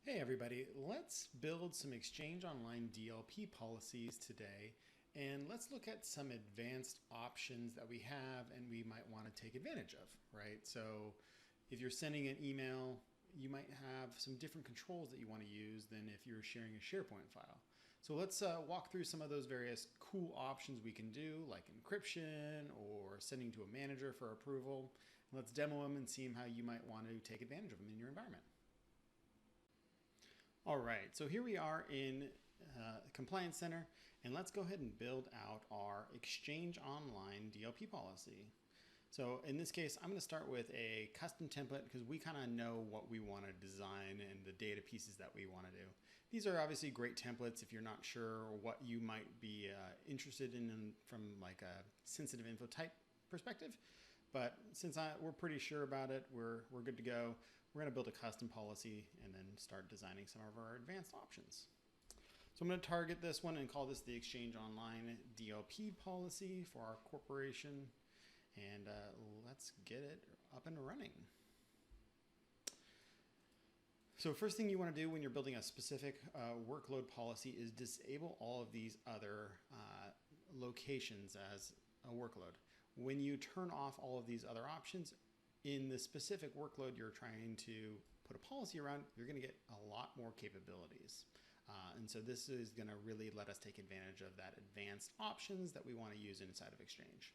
Hey everybody, let's build some Exchange Online DLP policies today, and let's look at some advanced options that we have and we might want to take advantage of, right? So if you're sending an email, you might have some different controls that you want to use than if you're sharing a SharePoint file. So let's walk through some of those various cool options we can do, like encryption or sending to a manager for approval. Let's demo them and see how you might want to take advantage of them in your environment. All right, so here we are in Compliance Center, and let's go ahead and build out our Exchange Online DLP policy. So in this case, I'm going to start with a custom template because we kind of know what we want to design and the data pieces that we want to do. These are obviously great templates if you're not sure what you might be interested in from like a sensitive info type perspective. But since we're pretty sure about it, we're good to go. We're going to build a custom policy and then start designing some of our advanced options. So I'm going to target this one and call this the Exchange Online DLP policy for our corporation. And let's get it up and running. So first thing you want to do when you're building a specific workload policy is disable all of these other locations as a workload. When you turn off all of these other options in the specific workload you're trying to put a policy around, you're going to get a lot more capabilities. And so this is going to really let us take advantage of that advanced options that we want to use inside of Exchange.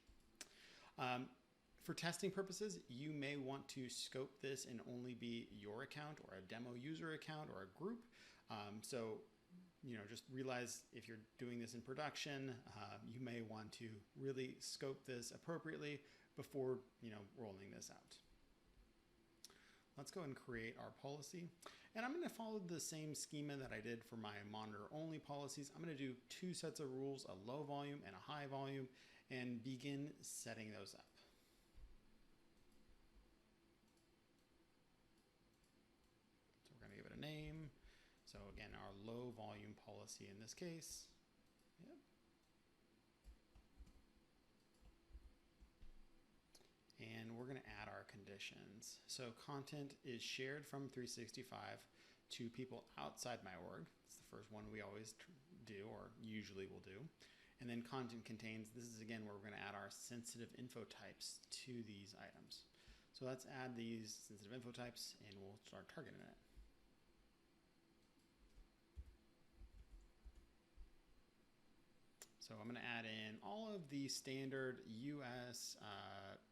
For testing purposes, you may want to scope this and only be your account or a demo user account or a group. Just realize if you're doing this in production, you may want to really scope this appropriately before rolling this out. Let's go and create our policy. And I'm going to follow the same schema that I did for my monitor only policies. I'm going to do two sets of rules, a low volume and a high volume, and begin setting those up. So we're going to give it a name. So again, our low volume policy in this case. Yep. And we're going to add our conditions. So content is shared from 365 to people outside my org. It's the first one we always do, or usually will do. And then content contains, this is again where we're going to add our sensitive info types to these items. So let's add these sensitive info types and we'll start targeting it. So I'm going to add in all of the standard US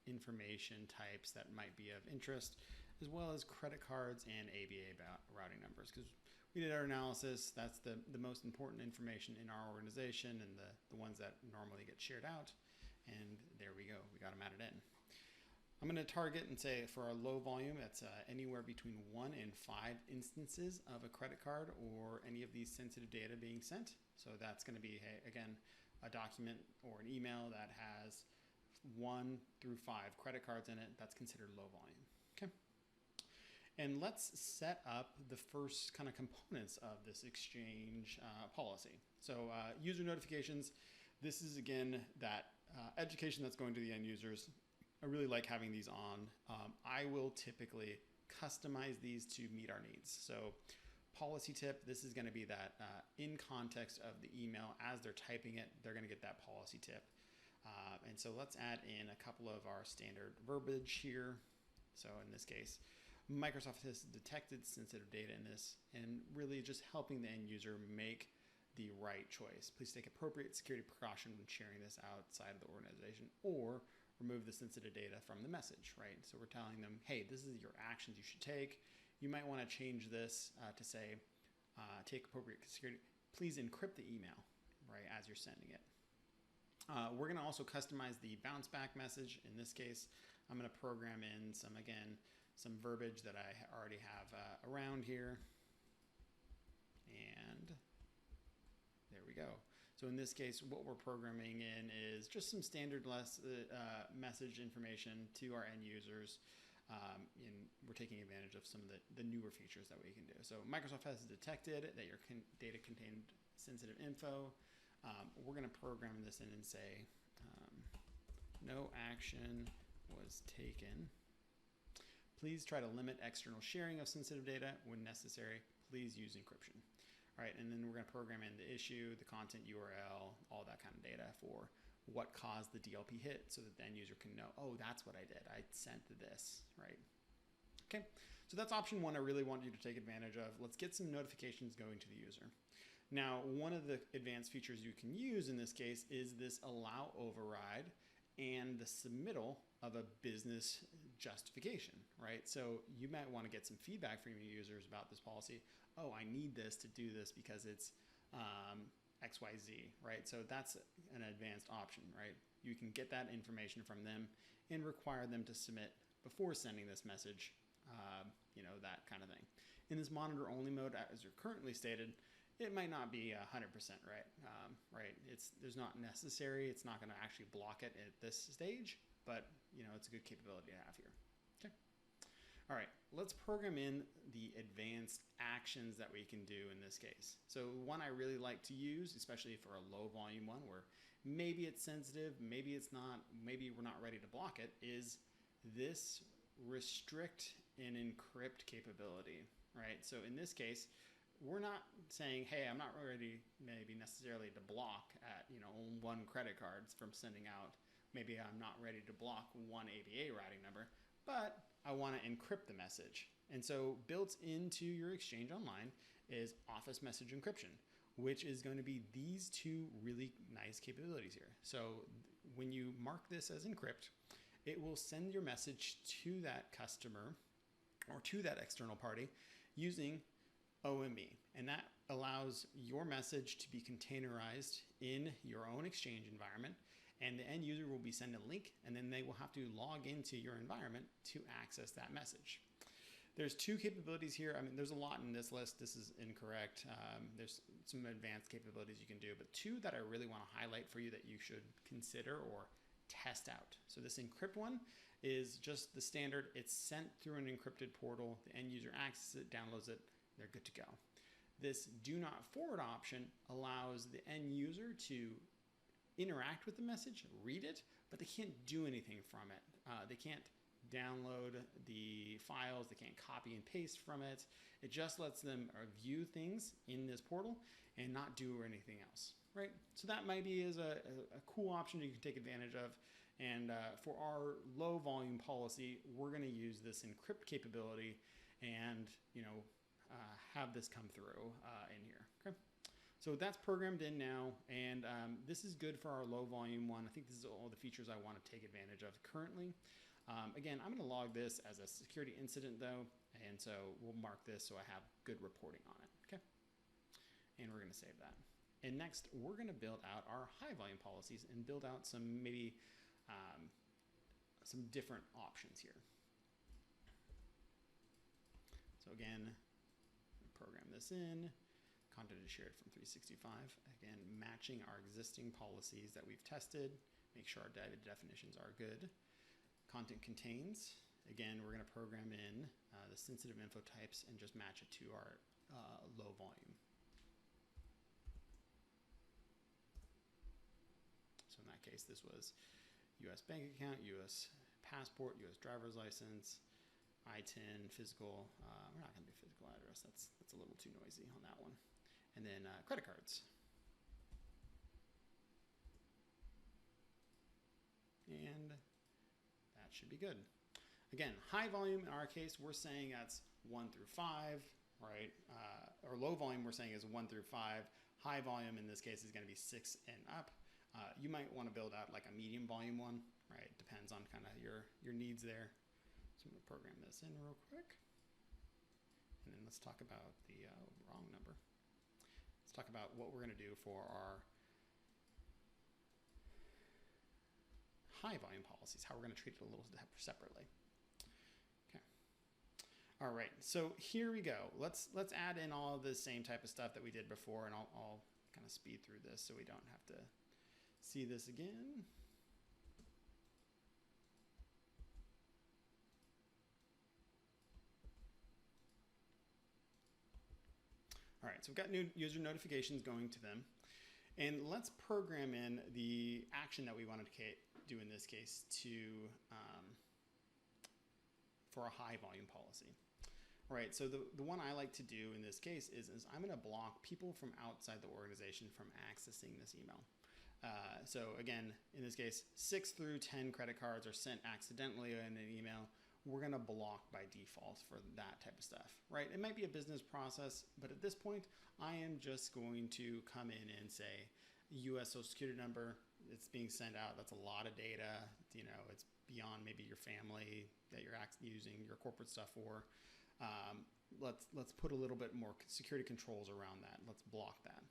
information types that might be of interest, as well as credit cards and ABA routing numbers, because we did our analysis. That's the most important information in our organization and the ones that normally get shared out. And there we go. We got them added in. I'm going to target and say for our low volume, that's anywhere between 1 and 5 instances of a credit card or any of these sensitive data being sent. So that's going to be, again, a document or an email that has 1 through 5 credit cards in it. That's considered low volume. Okay. And let's set up the first kind of components of this Exchange policy. So user notifications, this is again that education that's going to the end users. I really like having these on. I will typically customize these to meet our needs. So policy tip, this is going to be that in context of the email as they're typing it, they're going to get that policy tip. And so let's add in a couple of our standard verbiage here. So in this case, Microsoft has detected sensitive data in this and really just helping the end user make the right choice. Please take appropriate security precaution when sharing this outside of the organization or remove the sensitive data from the message, right? So we're telling them, hey, this is your actions you should take. You might want to change this to say, take appropriate security. Please encrypt the email, right, as you're sending it. We're going to also customize the bounce back message. In this case, I'm going to program in some verbiage that I already have around here. And there we go. So in this case, what we're programming in is just some standard message information to our end users. And we're taking advantage of some of the newer features that we can do. So Microsoft has detected that your data contained sensitive info. We're going to program this in and say, no action was taken Please try to limit external sharing of sensitive data. When necessary, please use encryption. All right, and then we're going to program in the issue, the content URL, all that kind of data for what caused the DLP hit so that the end user can know, oh, that's what I did. I sent this, right? Okay, so that's option one I really want you to take advantage of. Let's get some notifications going to the user. Now, one of the advanced features you can use in this case is this allow override and the submittal of a business justification, right? So you might want to get some feedback from your users about this policy. Oh, I need this to do this because it's XYZ, right? So that's an advanced option, right? You can get that information from them and require them to submit before sending this message, that kind of thing. In this monitor only mode, as you're currently stated, it might not be 100% right, right? There's not necessary. It's not going to actually block it at this stage, but it's a good capability to have here. Okay. All right, let's program in the advanced actions that we can do in this case. So one I really like to use, especially for a low volume one where maybe it's sensitive, maybe it's not, maybe we're not ready to block it, is this restrict and encrypt capability, right? So in this case, we're not saying, hey, I'm not ready maybe necessarily to block at, one credit card from sending out. Maybe I'm not ready to block one ABA routing number, but I want to encrypt the message. And so built into your Exchange Online is Office Message Encryption, which is going to be these two really nice capabilities here. So when you mark this as encrypt, it will send your message to that customer or to that external party using OME. And that allows your message to be containerized in your own Exchange environment. And the end user will be sent a link, and then they will have to log into your environment to access that message. There's two capabilities here. I mean, there's a lot in this list. This is incorrect. There's some advanced capabilities you can do, but two that I really want to highlight for you that you should consider or test out. So this encrypt one is just the standard. It's sent through an encrypted portal. The end user accesses it, downloads it, they're good to go. This do not forward option allows the end user to interact with the message, read it, but they can't do anything from it. They can't download the files, they can't copy and paste from it. It just lets them view things in this portal and not do anything else, right? So that might be a cool option you can take advantage of. And for our low volume policy, we're gonna use this encrypt capability and have this come through in here, okay? So that's programmed in now, and this is good for our low volume one. I think this is all the features I want to take advantage of currently. Again, I'm going to log this as a security incident though, and so we'll mark this so I have good reporting on it, okay? And we're going to save that. And next, we're going to build out our high volume policies and build out some maybe some different options here. So again, program this in. Content is shared from 365. Again, matching our existing policies that we've tested. Make sure our data definitions are good. Content contains. Again, we're going to program in the sensitive info types and just match it to our low volume. So in that case, this was U.S. bank account, U.S. passport, U.S. driver's license, I-10, physical. We're not going to do physical address. That's a little too noisy on that one. And then credit cards. And that should be good. Again, high volume in our case, we're saying that's 1 through 5, right? Or low volume, we're saying is 1 through 5. High volume in this case is going to be 6 and up. You might want to build out like a medium volume one, right? Depends on kind of your needs there. So I'm going to program this in real quick. And then let's talk about the wrong number. Let's talk about what we're going to do for our high volume policies, how we're going to treat it a little separately. Okay. All right, so here we go. Let's add in all of the same type of stuff that we did before, and I'll kind of speed through this so we don't have to see this again. All right, so we've got new user notifications going to them. And let's program in the action that we wanted to do in this case to for a high volume policy. All right, so the one I like to do in this case is I'm going to block people from outside the organization from accessing this email. So again, in this case, 6 through 10 credit cards are sent accidentally in an email. We're going to block by default for that type of stuff, right? It might be a business process, but at this point, I am just going to come in and say, U.S. Social Security number, it's being sent out. That's a lot of data. You know, it's beyond maybe your family that you're using your corporate stuff for. Let's put a little bit more security controls around that. Let's block that.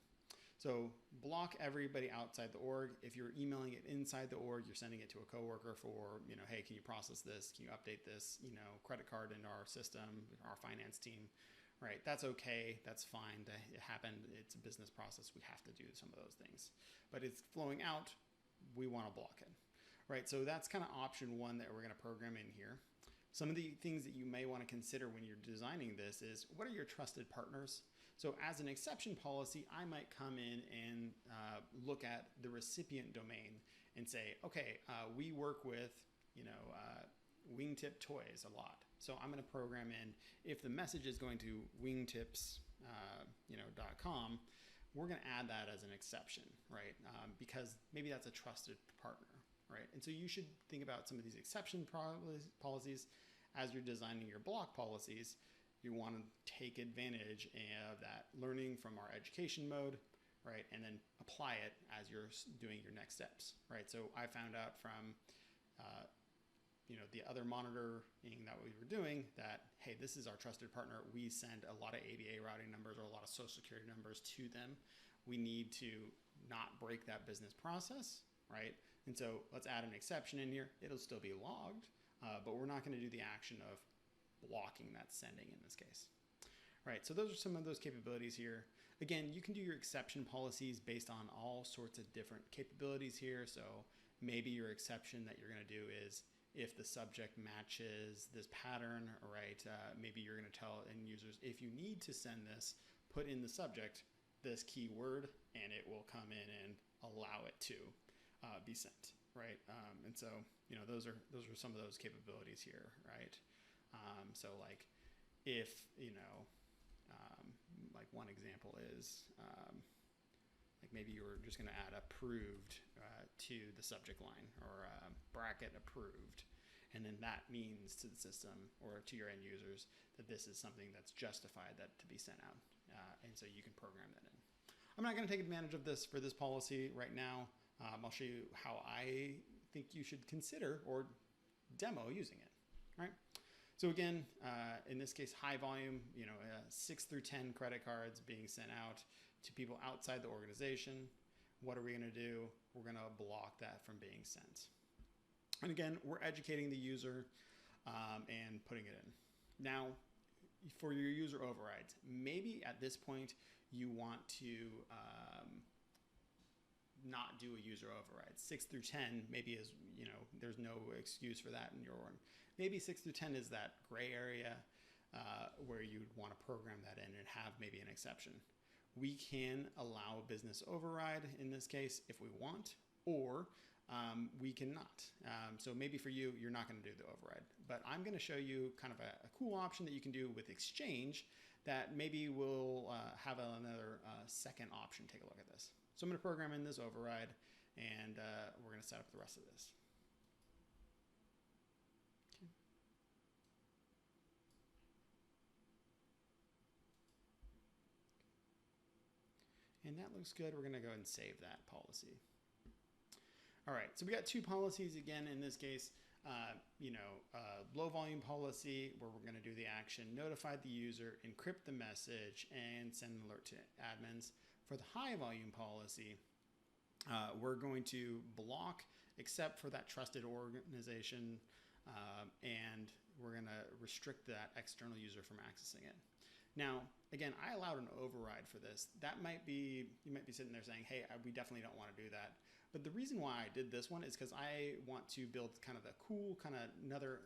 So block everybody outside the org. If you're emailing it inside the org, you're sending it to a coworker for, you know, hey, can you process this? Can you update this, you know, credit card into our system, our finance team, right? That's okay. That's fine. It happened. It's a business process. We have to do some of those things, but it's flowing out. We want to block it, right? So that's kind of option one that we're going to program in here. Some of the things that you may want to consider when you're designing this is, what are your trusted partners? So as an exception policy, I might come in and look at the recipient domain and say, okay, we work with, you know, Wingtip Toys a lot. So I'm going to program in, if the message is going to wingtips, .com, we're going to add that as an exception, right? Because maybe that's a trusted partner, right? And so you should think about some of these exception policies as you're designing your block policies. You want to take advantage of that learning from our education mode, right? And then apply it as you're doing your next steps, right? So I found out from, the other monitoring that we were doing that, hey, this is our trusted partner. We send a lot of ABA routing numbers or a lot of social security numbers to them. We need to not break that business process, right? And so let's add an exception in here. It'll still be logged, but we're not going to do the action of blocking that sending in this case. Right, so those are some of those capabilities here. Again, you can do your exception policies based on all sorts of different capabilities here. So maybe your exception that you're going to do is if the subject matches this pattern, right? Maybe you're going to tell end users, if you need to send this, put in the subject this keyword, and it will come in and allow it to be sent, right? And so, those are some of those capabilities here, right? So like if, like one example is like maybe you're just going to add approved to the subject line or bracket approved. And then that means to the system or to your end users that this is something that's justified that to be sent out. And so you can program that in. I'm not going to take advantage of this for this policy right now. I'll show you how I think you should consider or demo using it, right? So again, in this case, high volume, 6 through 10 credit cards being sent out to people outside the organization. What are we going to do? We're going to block that from being sent. And again, we're educating the user and putting it in. Now, for your user overrides, maybe at this point you want to not do a user override. 6 through 10 maybe is, there's no excuse for that in your one. Maybe 6 through 10 is that gray area where you'd want to program that in and have maybe an exception. We can allow a business override in this case if we want, or we cannot. So maybe for you, you're not going to do the override, but I'm going to show you kind of a cool option that you can do with Exchange that maybe will have another second option. Take a look at this. So I'm going to program in this override, and we're going to set up the rest of this. Okay. And that looks good. We're going to go ahead and save that policy. All right, so we got two policies again in this case. Low volume policy where we're going to do the action, notify the user, encrypt the message, and send an alert to admins. For the high volume policy, we're going to block except for that trusted organization, and we're going to restrict that external user from accessing it. Now, again, I allowed an override for this. That might be, you might be sitting there saying, hey, we definitely don't want to do that. But the reason why I did this one is because I want to build kind of a cool, kind of another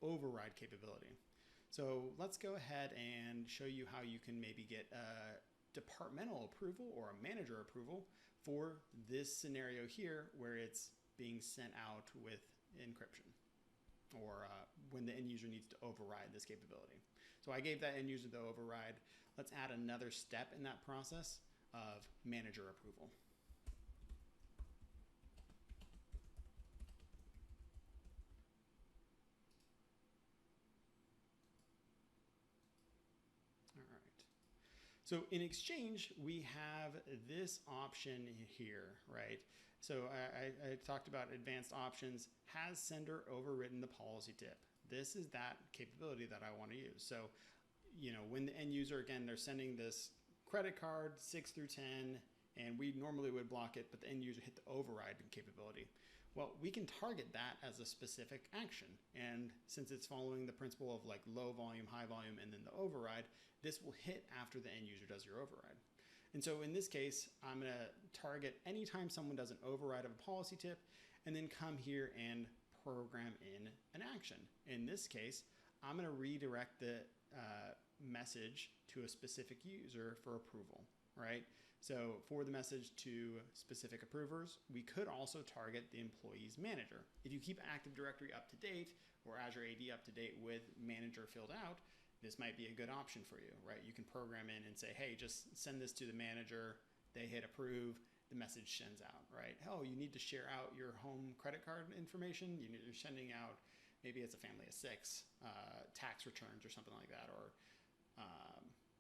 override capability. So let's go ahead and show you how you can maybe get a departmental approval or a manager approval for this scenario here where it's being sent out with encryption or when the end user needs to override this capability. So I gave that end user the override. Let's add another step in that process of manager approval. All right. So in Exchange, we have this option here, right? So I talked about advanced options. Has sender overridden the policy tip? This is that capability that I want to use. So, you know, when the end user, again, they're sending this credit card 6 through 10, and we normally would block it, but the end user hit the override capability. Well, we can target that as a specific action. And since it's following the principle of like low volume, high volume, and then the override, this will hit after the end user does your override. And so in this case, I'm going to target anytime someone does an override of a policy tip, and then come here and program in an action. In this case, I'm going to redirect the message to a specific user for approval, right? So for the message to specific approvers, we could also target the employee's manager. If you keep Active Directory up to date or Azure AD up to date with manager filled out, this might be a good option for you, right? You can program in and say, hey, just send this to the manager. They hit approve, the message sends out, right? Oh, you need to share out your home credit card information. You're sending out, maybe it's a family of 6, tax returns or something like that, or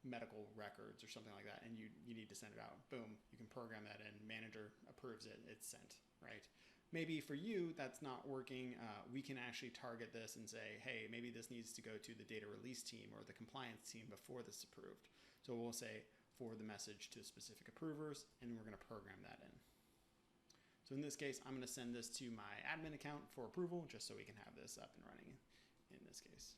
medical records or something like that, and you need to send it out. Boom, you can program that in, manager approves it, it's sent, right? Maybe for you, that's not working. We can actually target this and say, hey, maybe this needs to go to the data release team or the compliance team before this is approved. So we'll say forward the message to specific approvers, and we're going to program that in. So in this case, I'm going to send this to my admin account for approval, just so we can have this up and running in this case.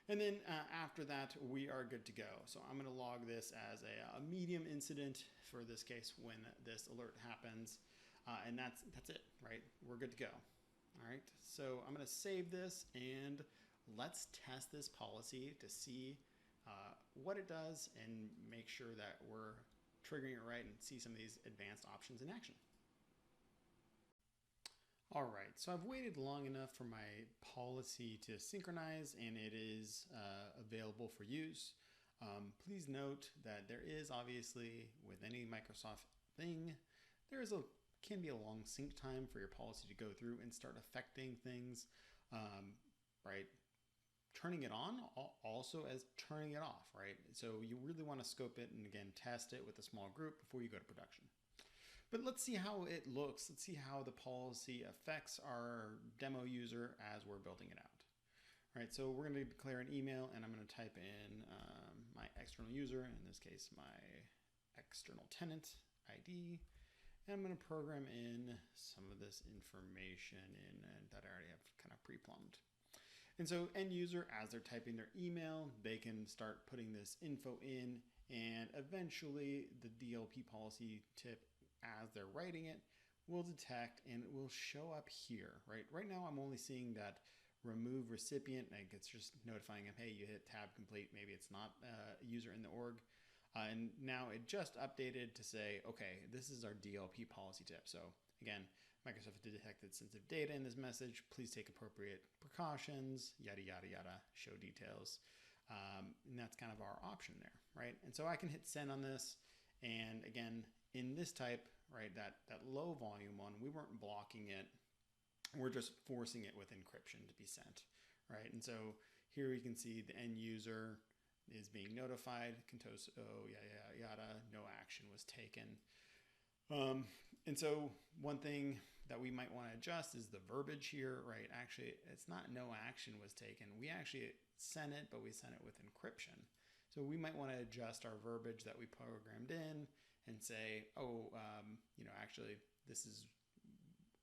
And then after that, we are good to go. So I'm going to log this as a medium incident for this case when this alert happens. And that's it, right? We're good to go. All right. So I'm going to save this and let's test this policy to see what it does and make sure that we're triggering it right and see some of these advanced options in action. All right, so I've waited long enough for my policy to synchronize and it is available for use. Please note that there is obviously, with any Microsoft thing, can be a long sync time for your policy to go through and start affecting things, right? Turning it on also as turning it off, right? So you really want to scope it and again, test it with a small group before you go to production. But let's see how it looks. Let's see how the policy affects our demo user as we're building it out. All right, so we're going to declare an email and I'm going to type in my external user, in this case, my external tenant ID. And I'm going to program in some of this information that I already have kind of pre-plumbed. And so end user, as they're typing their email, they can start putting this info in, and eventually the DLP policy tip, as they're writing it, will detect and it will show up here, right? Right now I'm only seeing that remove recipient, like it's just notifying them, hey, you hit tab complete, maybe it's not a user in the org. And now it just updated to say, okay, this is our DLP policy tip. So again, Microsoft detected sensitive data in this message. Please take appropriate precautions, yada, yada, yada, show details. And that's kind of our option there, right? And so I can hit send on this. And again, in this type, right, that low volume one, we weren't blocking it. We're just forcing it with encryption to be sent, right? And so here you can see the end user is being notified, Contoso, yada, yada, no action was taken. And so one thing that we might want to adjust is the verbiage here, right? Actually, it's not no action was taken. We actually sent it, but we sent it with encryption. So we might want to adjust our verbiage that we programmed in and say, oh, actually, this is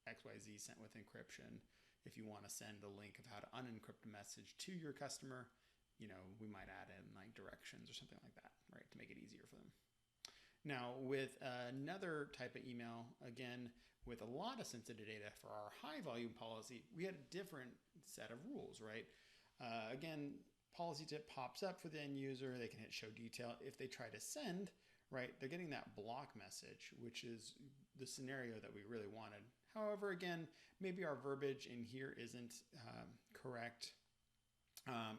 XYZ sent with encryption. If you want to send a link of how to unencrypt a message to your customer, we might add in like directions or something like that, right, to make it easier for them. Now, with another type of email, again, with a lot of sensitive data for our high volume policy, we had a different set of rules, right? Again, policy tip pops up for the end user. They can hit show detail. If they try to send, right, they're getting that block message, which is the scenario that we really wanted. However, again, maybe our verbiage in here isn't correct.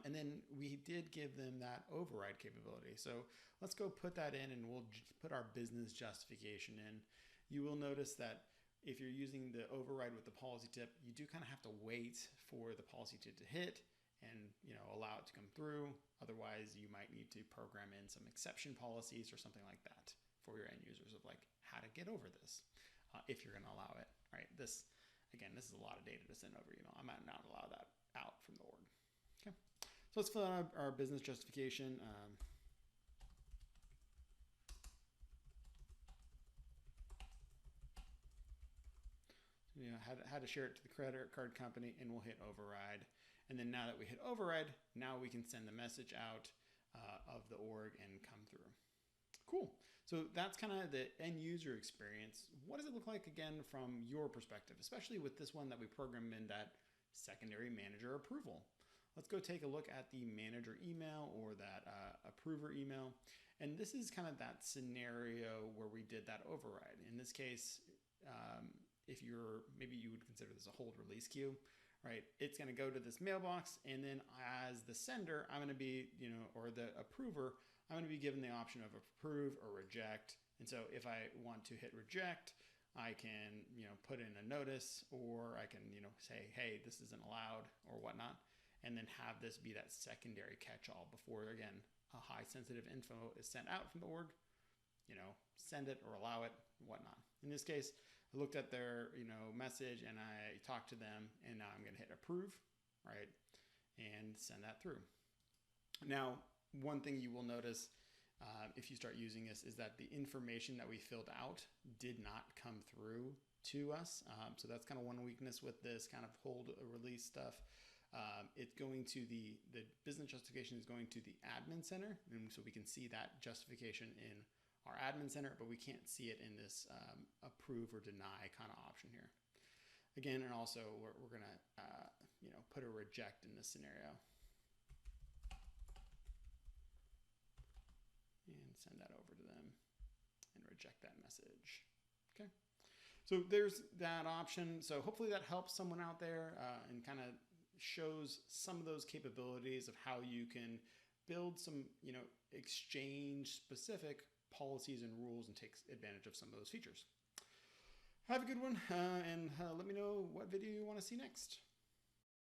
And then we did give them that override capability. So let's go put that in, and we'll put our business justification in. You will notice that if you're using the override with the policy tip, you do kind of have to wait for the policy tip to hit and allow it to come through. Otherwise, you might need to program in some exception policies or something like that for your end users of like how to get over this if you're going to allow it. Right? This is a lot of data to send over. I might not allow that out from the org. Okay. So let's fill out our business justification. How to share it to the credit card company, and we'll hit override. And then now that we hit override, now we can send the message out of the org and come through. Cool. So that's kind of the end user experience. What does it look like again from your perspective, especially with this one that we programmed in that secondary manager approval? Let's go take a look at the manager email or that approver email. And this is kind of that scenario where we did that override. In this case, maybe you would consider this a hold release queue, right? It's going to go to this mailbox, and then as the sender, I'm going to be, or the approver, I'm going to be given the option of approve or reject. And so if I want to hit reject, I can, put in a notice, or I can, say, hey, this isn't allowed or whatnot, and then have this be that secondary catch-all before, again, a high sensitive info is sent out from the org, send it or allow it, whatnot. In this case, I looked at their, message, and I talked to them, and now I'm going to hit approve, right, and send that through. Now, one thing you will notice if you start using this is that the information that we filled out did not come through to us. So that's kind of one weakness with this kind of hold release stuff. It's going to the business justification is going to the admin center, and so we can see that justification in our admin center, but we can't see it in this approve or deny kind of option here. Again, and also we're going to put a reject in this scenario and send that over to them and reject that message. Okay. So there's that option. So hopefully that helps someone out there and kind of shows some of those capabilities of how you can build some, exchange specific policies and rules and take advantage of some of those features. Have a good one, and let me know what video you want to see next.